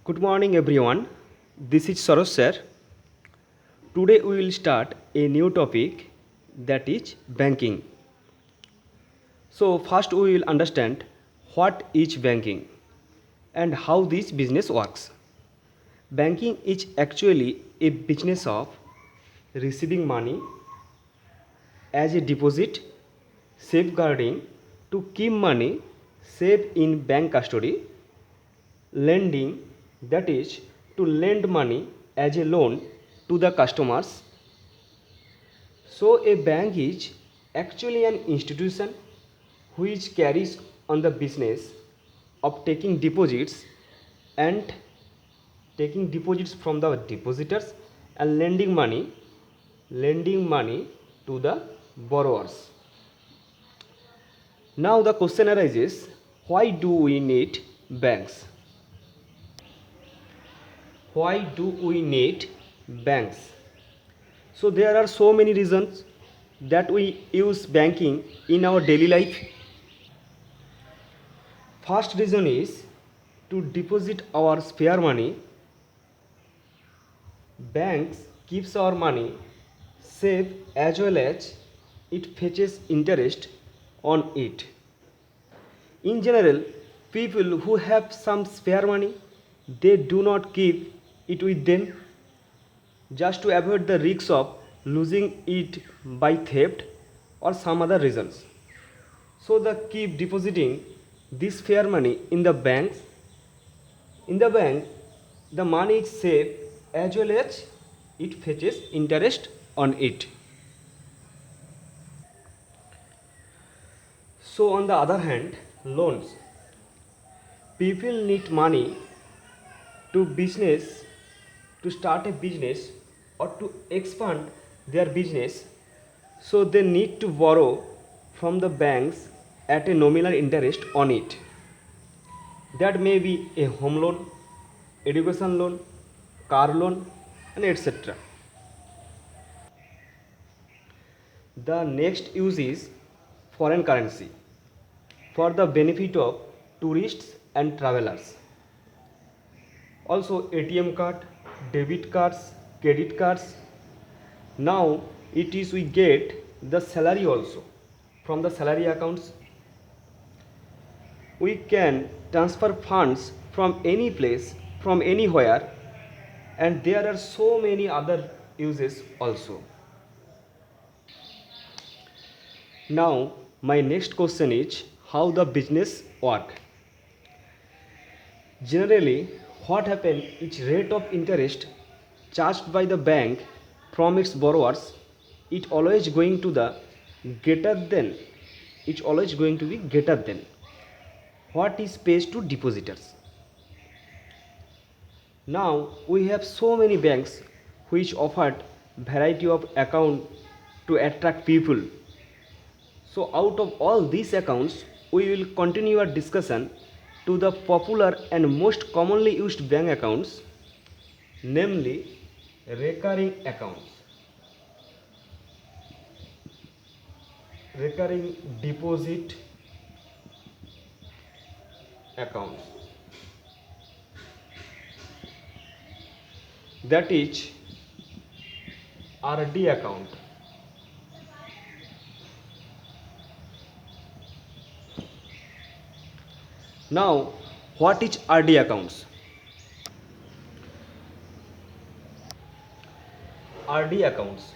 Good morning, everyone. This is Sarosh sir. Today we will start a new topic, that is banking. So, first we will understand what is banking and how this business works. Banking is actually a business of receiving money as a deposit, safeguarding to keep money safe in bank custody, lending, that is to lend money as a loan to the customers. So a bank is actually an institution which carries on the business of taking deposits and taking deposits from the depositors and lending money to the borrowers. Now the question arises, why do we need banks? Why do we need banks? So there are so many reasons that we use banking in our daily life. First reason is to deposit our spare money. Banks keeps our money safe as well as it fetches interest on it. In general, people who have some spare money, they do not keep it with them just to avoid the risks of losing it by theft or some other reasons. So they keep depositing this spare money in the banks. In the bank, the money is safe as well as it fetches interest on it. So on the other hand, loans. People need money to business to start a business or to expand their business, so they need to borrow from the banks at a nominal interest on it. That may be a home loan, education loan, car loan, and etc. The next use is foreign currency for the benefit of tourists and travelers. Also ATM card, debit cards, credit cards. Now it is we get the salary also from the salary accounts. We can transfer funds from any place, from anywhere, and there are so many other uses also. Now my next question is how the business work. Generally, what happens is rate of interest charged by the bank from its borrowers, it always going to the greater than it's always going to be greater than what is paid to depositors. Now we have so many banks which offered variety of account to attract people. So out of all these accounts, we will continue our discussion to the popular and most commonly used bank accounts, namely recurring accounts, recurring deposit accounts, that is RD account. Now what is RD accounts? RD accounts.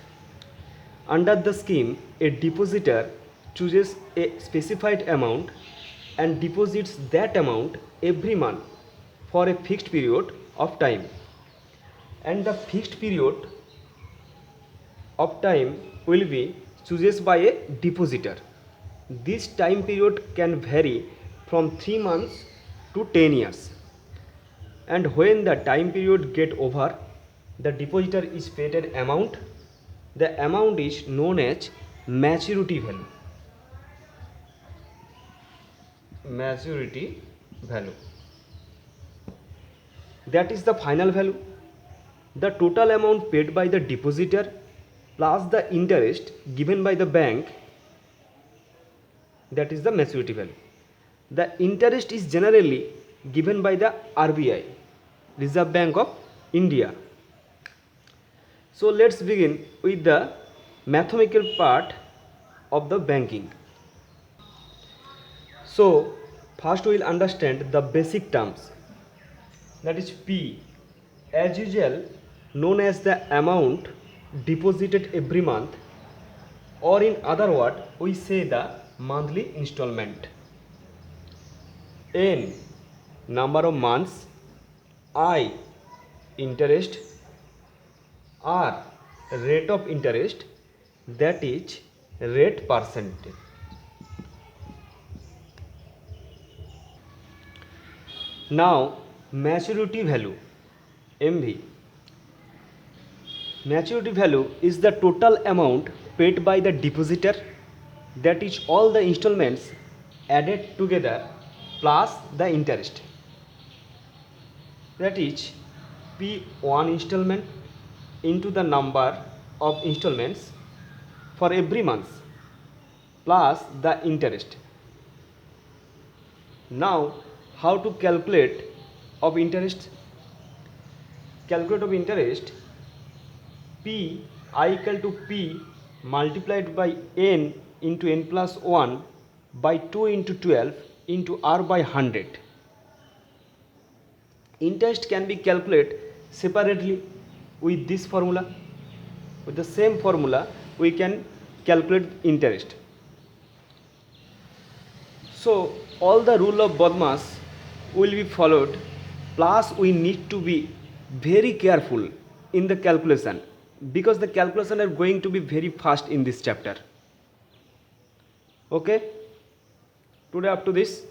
Under the scheme, a depositor chooses a specified amount and deposits that amount every month for a fixed period of time. And the fixed period of time will be chosen by a depositor. This time period can vary from 3 months to 10 years. And when the time period get over, the depositor is paid an amount. The amount is known as maturity value. Maturity value. That is the final value. The total amount paid by the depositor plus the interest given by the bank, that is the maturity value. The interest is generally given by the RBI. Reserve Bank of India. So let's begin with the mathematical part of the banking. So first we will understand the basic terms, that is P, as usual known as the amount deposited every month, or in other word we say the monthly installment. N, number of months. I, interest. R, rate of interest, that is rate percentage. Now maturity value, MV. Maturity value is the total amount paid by the depositor, that is all the installments added together plus the interest, that is P1 installment into the number of installments for every month plus the interest. Now how to calculate of interest? Calculate of interest, P I equal to P multiplied by N into N plus 1 by 2 into 12 into R by 100. Interest can be calculated separately with this formula. With the same formula we can calculate interest. So all the rule of Bodmas will be followed, plus we need to be very careful in the calculation, because the calculation are going to be very fast in this chapter. Okay, today up to this.